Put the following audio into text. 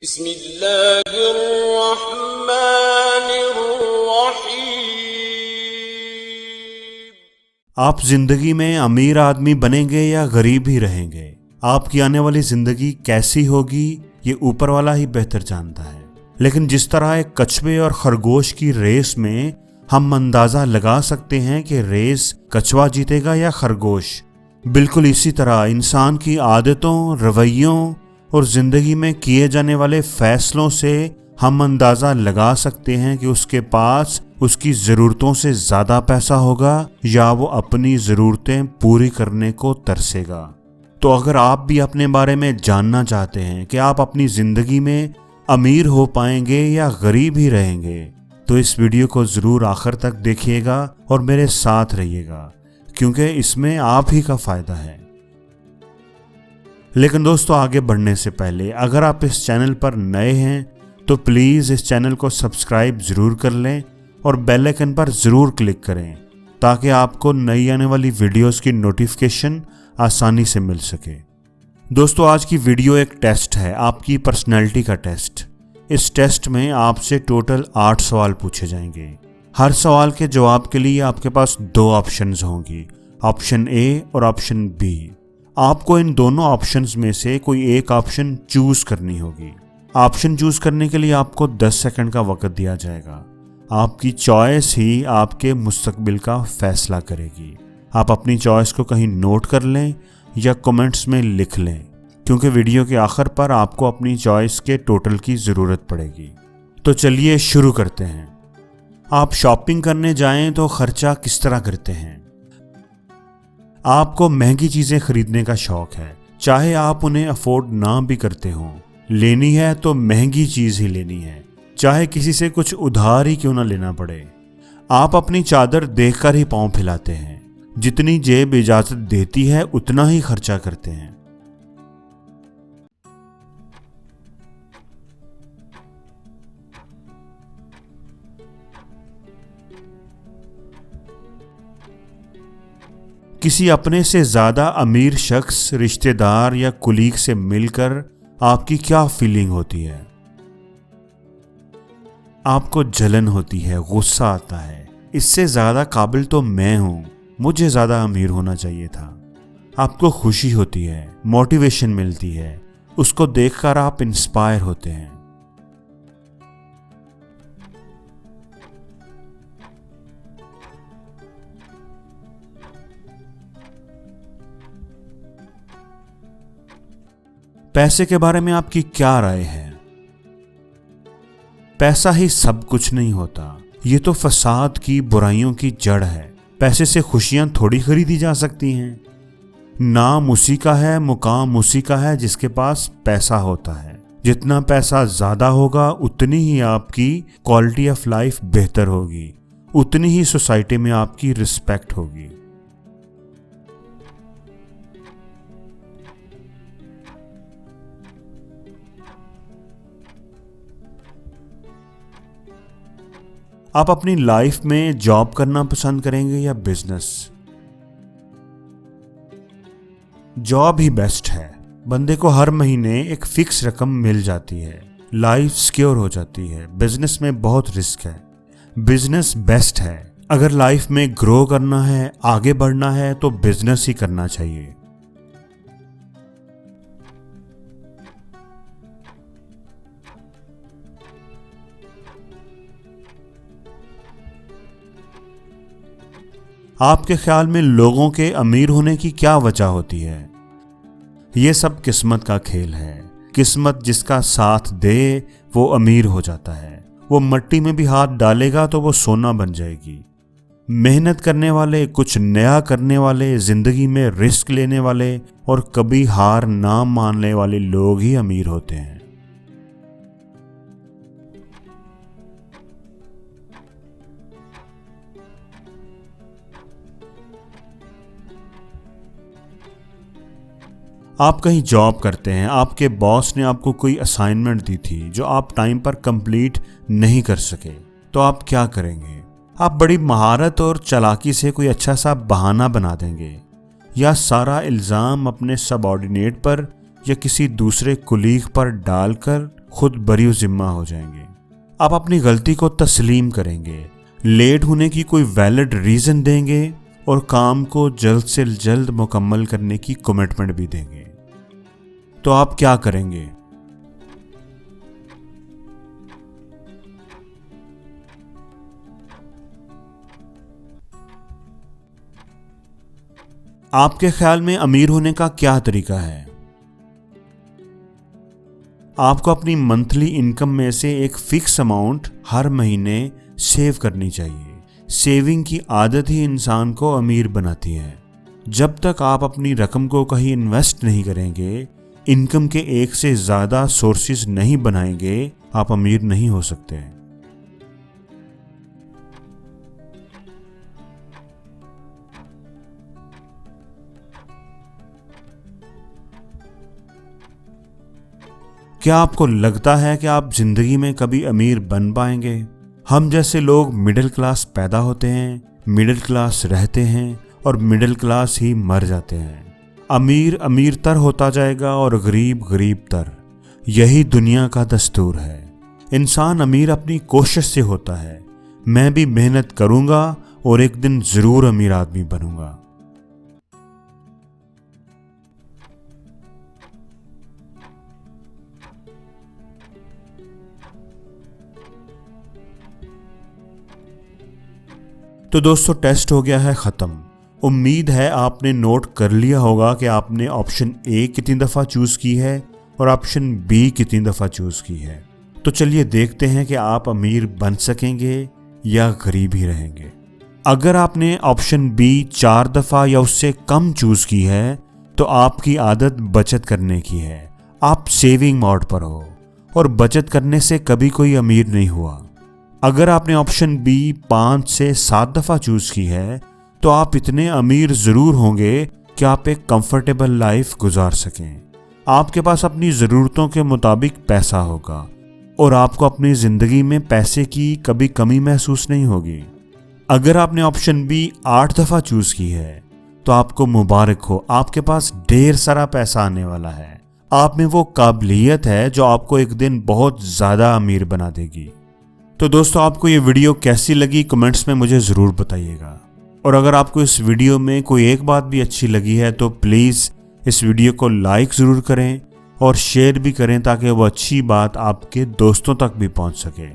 बिस्मिल्लाहिर्रहमानिर्रहीम। आप जिंदगी में अमीर आदमी बनेंगे या गरीब ही रहेंगे, आपकी आने वाली जिंदगी कैसी होगी ये ऊपर वाला ही बेहतर जानता है। लेकिन जिस तरह एक कछुए और खरगोश की रेस में हम अंदाजा लगा सकते हैं कि रेस कछुआ जीतेगा या खरगोश, बिल्कुल इसी तरह इंसान की आदतों, रवैयों और जिंदगी में किए जाने वाले फैसलों से हम अंदाजा लगा सकते हैं कि उसके पास उसकी ज़रूरतों से ज़्यादा पैसा होगा या वो अपनी ज़रूरतें पूरी करने को तरसेगा। तो अगर आप भी अपने बारे में जानना चाहते हैं कि आप अपनी ज़िंदगी में अमीर हो पाएंगे या गरीब ही रहेंगे, तो इस वीडियो को ज़रूर आखिर तक देखिएगा और मेरे साथ रहिएगा, क्योंकि इसमें आप ही का फ़ायदा है। लेकिन दोस्तों, आगे बढ़ने से पहले अगर आप इस चैनल पर नए हैं तो प्लीज़ इस चैनल को सब्सक्राइब ज़रूर कर लें और बेल आइकन पर ज़रूर क्लिक करें ताकि आपको नई आने वाली वीडियोस की नोटिफिकेशन आसानी से मिल सके। दोस्तों, आज की वीडियो एक टेस्ट है, आपकी पर्सनैलिटी का टेस्ट। इस टेस्ट में आपसे टोटल 8 सवाल पूछे जाएंगे। हर सवाल के जवाब के लिए आपके पास 2 ऑप्शंस होंगी, ऑप्शन ए और ऑप्शन बी। आपको इन दोनों ऑप्शंस में से कोई एक ऑप्शन चूज करनी होगी। ऑप्शन चूज करने के लिए आपको 10 सेकंड का वक्त दिया जाएगा। आपकी चॉइस ही आपके मुस्तकबिल का फैसला करेगी। आप अपनी चॉइस को कहीं नोट कर लें या कमेंट्स में लिख लें, क्योंकि वीडियो के आखिर पर आपको अपनी चॉइस के टोटल की ज़रूरत पड़ेगी। तो चलिए शुरू करते हैं। आप शॉपिंग करने जाएं तो खर्चा किस तरह करते हैं? आपको महंगी चीज़ें खरीदने का शौक है, चाहे आप उन्हें अफोर्ड ना भी करते हों। लेनी है तो महंगी चीज़ ही लेनी है, चाहे किसी से कुछ उधार ही क्यों ना लेना पड़े। आप अपनी चादर देखकर ही पाँव फैलाते हैं, जितनी जेब इजाज़त देती है उतना ही खर्चा करते हैं। किसी अपने से ज़्यादा अमीर शख्स, रिश्तेदार या कुलीग से मिलकर आपकी क्या फीलिंग होती है? आपको जलन होती है, गुस्सा आता है, इससे ज़्यादा काबिल तो मैं हूँ, मुझे ज़्यादा अमीर होना चाहिए था। आपको खुशी होती है, मोटिवेशन मिलती है, उसको देखकर आप इंस्पायर होते हैं। पैसे के बारे में आपकी क्या राय है? पैसा ही सब कुछ नहीं होता, ये तो फसाद की, बुराइयों की जड़ है। पैसे से खुशियां थोड़ी खरीदी जा सकती हैं। नाम उसी का है, मुकाम उसी का है जिसके पास पैसा होता है। जितना पैसा ज्यादा होगा उतनी ही आपकी क्वालिटी ऑफ लाइफ बेहतर होगी, उतनी ही सोसाइटी में आपकी रिस्पेक्ट होगी। आप अपनी लाइफ में जॉब करना पसंद करेंगे या बिजनेस? जॉब ही बेस्ट है। बंदे को हर महीने एक फिक्स रकम मिल जाती है, लाइफ सिक्योर हो जाती है। बिजनेस में बहुत रिस्क है, बिजनेस बेस्ट है। अगर लाइफ में ग्रो करना है, आगे बढ़ना है तो बिजनेस ही करना चाहिए। आपके ख्याल में लोगों के अमीर होने की क्या वजह होती है? ये सब किस्मत का खेल है। किस्मत जिसका साथ दे वो अमीर हो जाता है। वो मिट्टी में भी हाथ डालेगा तो वो सोना बन जाएगी। मेहनत करने वाले, कुछ नया करने वाले, जिंदगी में रिस्क लेने वाले और कभी हार ना मानने वाले लोग ही अमीर होते हैं। आप कहीं जॉब करते हैं, आपके बॉस ने आपको कोई असाइनमेंट दी थी जो आप टाइम पर कंप्लीट नहीं कर सके, तो आप क्या करेंगे? आप बड़ी महारत और चालाकी से कोई अच्छा सा बहाना बना देंगे या सारा इल्ज़ाम अपने सबऑर्डिनेट पर या किसी दूसरे कुलीग पर डालकर खुद बरी जिम्मा हो जाएंगे। आप अपनी गलती को तस्लीम करेंगे, लेट होने की कोई वैलिड रीजन देंगे और काम को जल्द से जल्द मुकम्मल करने की कमिटमेंट भी देंगे। तो आप क्या करेंगे? आपके ख्याल में अमीर होने का क्या तरीका है? आपको अपनी मंथली इनकम में से एक फिक्स अमाउंट हर महीने सेव करनी चाहिए। सेविंग की आदत ही इंसान को अमीर बनाती है। जब तक आप अपनी रकम को कहीं इन्वेस्ट नहीं करेंगे, इनकम के एक से ज़्यादा सोर्सेज नहीं बनाएंगे, आप अमीर नहीं हो सकते। क्या आपको लगता है कि आप जिंदगी में कभी अमीर बन पाएंगे? हम जैसे लोग मिडिल क्लास पैदा होते हैं, मिडिल क्लास रहते हैं और मिडिल क्लास ही मर जाते हैं। अमीर अमीर तर होता जाएगा और गरीब गरीब तर। यही दुनिया का दस्तूर है। इंसान अमीर अपनी कोशिश से होता है। मैं भी मेहनत करूंगा और एक दिन जरूर अमीर आदमी बनूंगा। तो दोस्तों, टेस्ट हो गया है ख़त्म। उम्मीद है आपने नोट कर लिया होगा कि आपने ऑप्शन ए कितनी दफ़ा चूज़ की है और ऑप्शन बी कितनी दफ़ा चूज़ की है। तो चलिए देखते हैं कि आप अमीर बन सकेंगे या गरीब ही रहेंगे। अगर आपने ऑप्शन बी 4 दफ़ा या उससे कम चूज़ की है तो आपकी आदत बचत करने की है। आप सेविंग मोड पर हो और बचत करने से कभी कोई अमीर नहीं हुआ। अगर आपने ऑप्शन बी 5 से 7 दफ़ा चूज़ की है तो आप इतने अमीर ज़रूर होंगे कि आप एक कंफर्टेबल लाइफ गुजार सकें। आपके पास अपनी ज़रूरतों के मुताबिक पैसा होगा और आपको अपनी ज़िंदगी में पैसे की कभी कमी महसूस नहीं होगी। अगर आपने ऑप्शन बी 8 दफ़ा चूज़ की है तो आपको मुबारक हो, आपके पास ढेर सारा पैसा आने वाला है। आप में वो काबिलियत है जो आपको एक दिन बहुत ज़्यादा अमीर बना देगी। तो दोस्तों, आपको ये वीडियो कैसी लगी कमेंट्स में मुझे ज़रूर बताइएगा। और अगर आपको इस वीडियो में कोई एक बात भी अच्छी लगी है तो प्लीज़ इस वीडियो को लाइक ज़रूर करें और शेयर भी करें ताकि वो अच्छी बात आपके दोस्तों तक भी पहुंच सके।